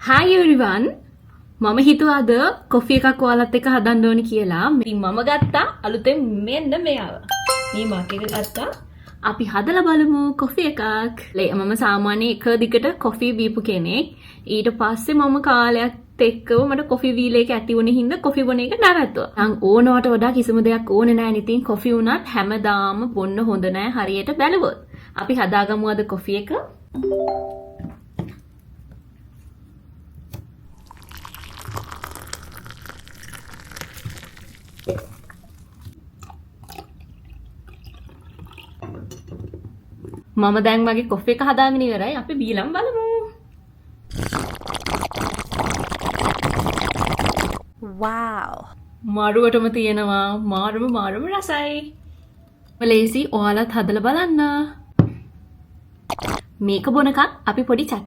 Hi everyone. මම හිතුවා අද කොෆි එකක් ඔයාලත් එක්ක හදන්න ඕනි කියලා. ඉතින් මම ගත්තා අලුතෙන් මෙන්න මෙයාව. මේ මක් එක ගත්තා. අපි හදලා බලමු කොෆි එකක්. මම සාමාන්‍ය එක දිගට කොෆි බීපු කෙනෙක්. ඊට පස්සේ මම කාලයක් එක්කව මට කොෆි වීල් එක ඇති වුණේ හින්දා කොෆි බොන එක නවත්තුවා. මං ඕනවට වඩා කිසිම දෙයක් ඕනේ නැහැ. ඉතින් කොෆි උනත් හැමදාම බොන්න හොඳ නැහැ හරියට බැලුවොත්. අපි හදාගමු අද කොෆි එක. මම දැන් මගේ කොෆි එක හදාගෙන ඉවරයි. අපි බීලම් බලමු. Wow. මාරුවටම තියෙනවා. මාරුම රසයි. ලේසි ඔයාලත් හදලා බලන්න. මේක බොනකම් අපි පොඩි